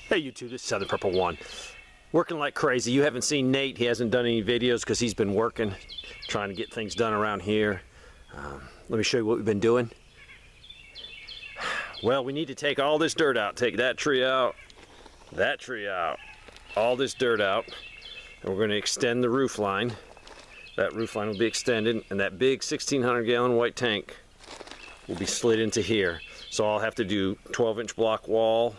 Hey YouTube, this is Southern Purple One. Working like crazy. You haven't seen Nate. He hasn't done any videos because he's been working, trying to get things done around here. Let me show you what we've been doing. Well, we need to take all this dirt out. Take that tree out, all this dirt out. And we're going to extend the roof line. That roof line will be extended, and that big 1,600 gallon white tank will be slid into here. So I'll have to do 12-inch block wall,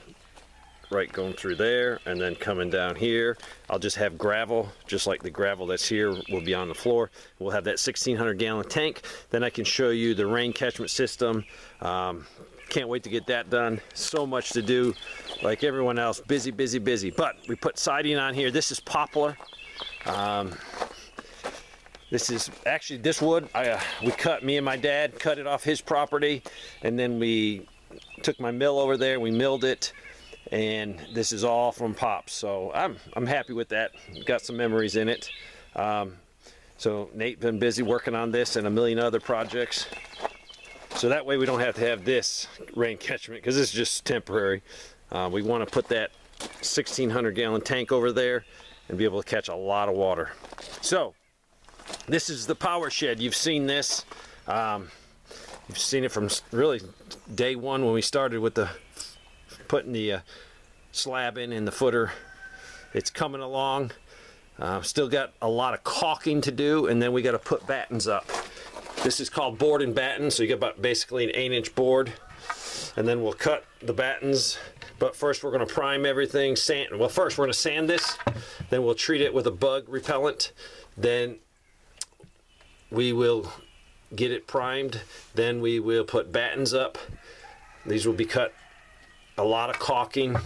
right, going through there, and then coming down here. I'll just have gravel, just like the gravel that's here will be on the floor. We'll have that 1,600 gallon tank. Then I can show you the rain catchment system. Can't wait to get that done. So much to do, like everyone else, busy, busy, busy. But we put siding on here. This is poplar. This is actually, this wood, me and my dad cut it off his property, and then we took my mill over there, we milled it, and this is all from Pops. So I'm happy with that. Got some memories in it. So Nate been busy working on this and a million other projects. So that way we don't have to have this rain catchment, because this is just temporary. We want to put that 1,600 gallon tank over there and be able to catch a lot of water. So this is the power shed. You've seen this. You've seen it from really day one when we started with the putting the slab in and the footer. It's coming along. Still got a lot of caulking to do, and then we got to put battens up. This is called board and batten, so you get about basically an 8-inch board, and then we'll cut the battens. But first we're going to prime everything. Well, first we're going to sand this, then we'll treat it with a bug repellent, then we will get it primed, then we will put battens up. These will be cut. A lot of caulking.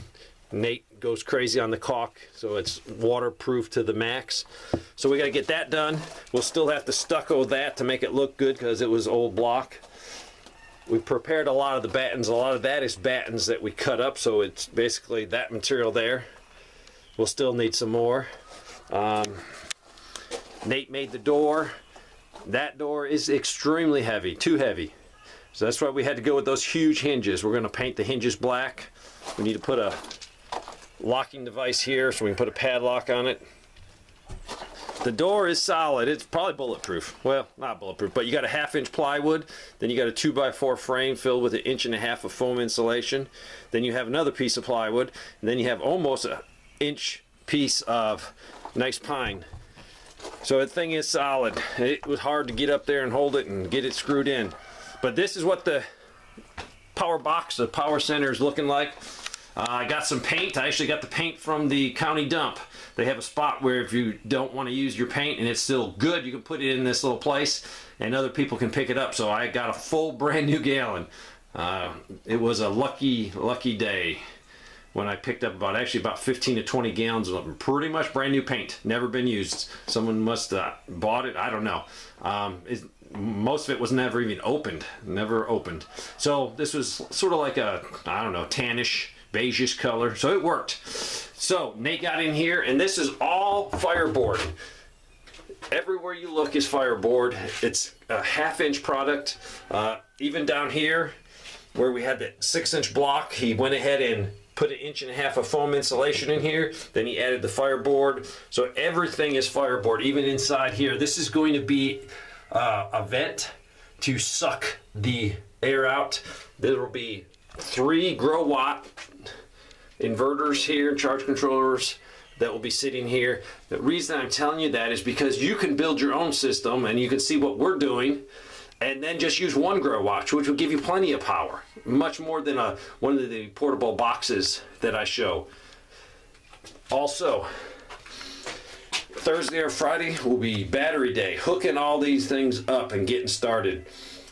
Nate goes crazy on the caulk, so it's waterproof to the max. So we got to get that done. We'll still have to stucco that to make it look good because it was old block. We prepared a lot of the battens. A lot of that is battens that we cut up, so it's basically that material there. We'll still need some more. Nate made the door. That door is extremely heavy, too heavy. So that's why we had to go with those huge hinges. We're going to paint the hinges black. We need to put a locking device here so we can put a padlock on it. The door is solid. It's probably bulletproof. Well, not bulletproof, but you got a 1/2-inch plywood. Then you got a 2x4 frame filled with 1.5 inches of foam insulation. Then you have another piece of plywood. And then you have almost an inch piece of nice pine. So the thing is solid. It was hard to get up there and hold it and get it screwed in. But this is what the power box, the power center is looking like. I got some paint. I actually got the paint from the county dump. They have a spot where if you don't want to use your paint and it's still good, you can put it in this little place and other people can pick it up. So I got a full brand new gallon. It was a lucky day when I picked up about 15 to 20 gallons of pretty much brand new paint. Never been used. Someone must have bought it. I don't know. Most of it was never even opened. Never opened. So this was sort of like a, I don't know, tannish, beigeish color. So it worked. So Nate got in here, and this is all fireboard. Everywhere you look is fireboard. It's a 1/2-inch product. Even down here where we had the 6-inch block, he went ahead and put 1.5 inches of foam insulation in here. Then he added the fireboard. So everything is fireboard, even inside here. This is going to be a vent to suck the air out. There will be 3 grow-watt inverters here, charge controllers, that will be sitting here. The reason I'm telling you that is because you can build your own system, and you can see what we're doing, and then just use 1 grow-watt, which will give you plenty of power, much more than one of the portable boxes that I show. Also, Thursday or Friday will be battery day, hooking all these things up and getting started.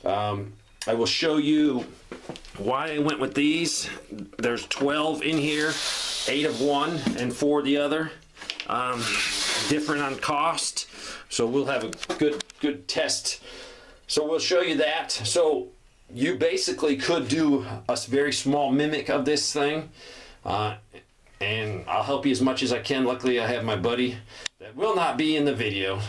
I will show you why I went with these. There's 12 in here, 8 of one and 4 the other. Different on cost, so we'll have a good test. So we'll show you that. So you basically could do a very small mimic of this thing, and I'll help you as much as I can. Luckily I have my buddy that will not be in the video.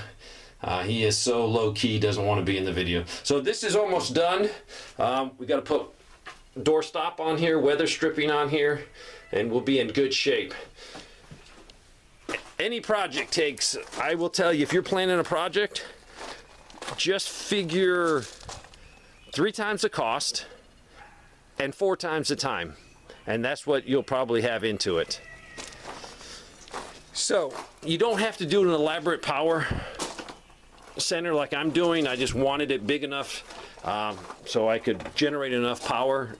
He is so low-key, doesn't want to be in the video. So this is almost done. We got to put doorstop on here, weather stripping on here, and we'll be in good shape. Any project takes, I will tell you, if you're planning a project, just figure 3 times the cost and 4 times the time. And that's what you'll probably have into it. So you don't have to do an elaborate power center like I'm doing. I just wanted it big enough so I could generate enough power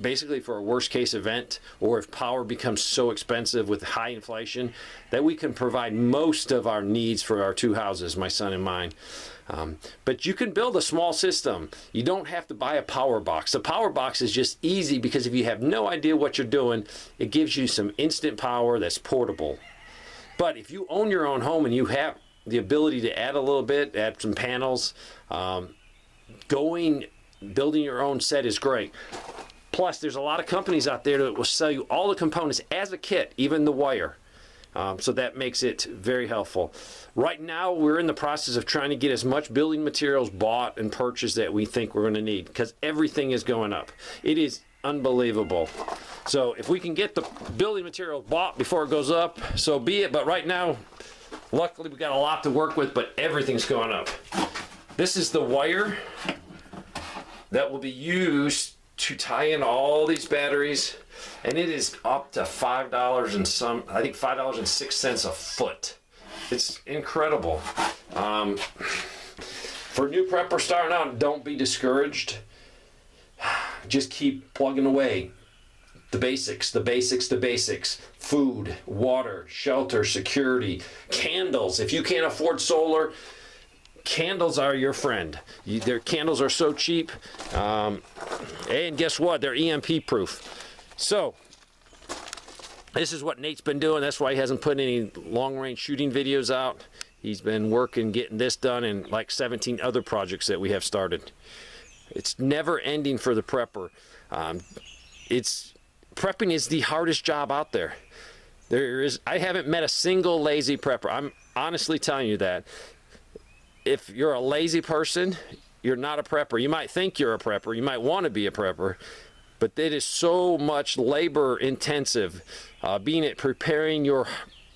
basically for a worst case event, or if power becomes so expensive with high inflation, that we can provide most of our needs for our 2 houses, my son and mine. But you can build a small system. You don't have to buy a power box. The power box is just easy because if you have no idea what you're doing, it gives you some instant power that's portable. But if you own your own home and you have the ability to add a little bit, add some panels, building your own set is great. Plus, there's a lot of companies out there that will sell you all the components as a kit, even the wire. So that makes it very helpful. Right now, we're in the process of trying to get as much building materials bought and purchased that we think we're going to need, because everything is going up. It is unbelievable. So if we can get the building material bought before it goes up, so be it. But right now, luckily, we got a lot to work with, but everything's going up. This is the wire that will be used to tie in all these batteries, and it is up to $5 and some, I think $5.06 a foot. It's incredible. For new prepper starting out, don't be discouraged. Just keep plugging away. The basics, the basics, the basics. Food, water, shelter, security, candles. If you can't afford solar, candles are your friend. Their candles are so cheap. And guess what? They're EMP proof. So, this is what Nate's been doing. That's why he hasn't put any long-range shooting videos out. He's been working, getting this done, and like 17 other projects that we have started. It's never ending for the prepper. Prepping is the hardest job out there. I haven't met a single lazy prepper. I'm honestly telling you that. If you're a lazy person, you're not a prepper. You might think you're a prepper. You might want to be a prepper, but it is so much labor intensive. Preparing your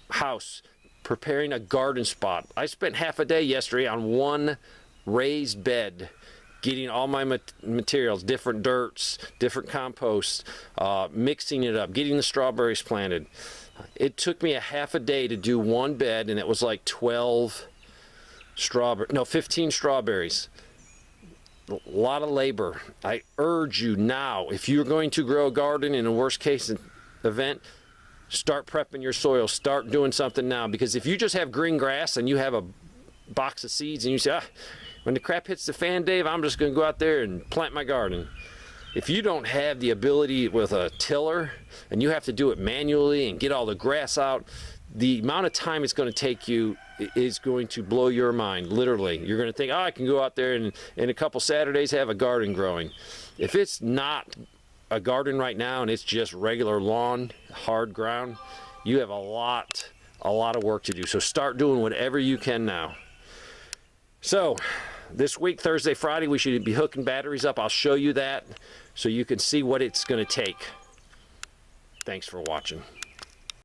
house, preparing a garden spot. I spent half a day yesterday on one raised bed, getting all my materials, different dirts, different composts, mixing it up, getting the strawberries planted. It took me a half a day to do one bed, and it was like 15 strawberries. A lot of labor. I urge you now, if you're going to grow a garden in a worst case event, start prepping your soil. Start doing something now, because if you just have green grass and you have a box of seeds and you say, when the crap hits the fan, Dave, I'm just going to go out there and plant my garden. If you don't have the ability with a tiller and you have to do it manually and get all the grass out, the amount of time it's going to take you is going to blow your mind, literally. You're going to think, I can go out there and in a couple Saturdays have a garden growing. If it's not a garden right now and it's just regular lawn, hard ground, you have a lot of work to do. So start doing whatever you can now. So this week, Thursday, Friday, we should be hooking batteries up. I'll show you that so you can see what it's going to take. Thanks for watching.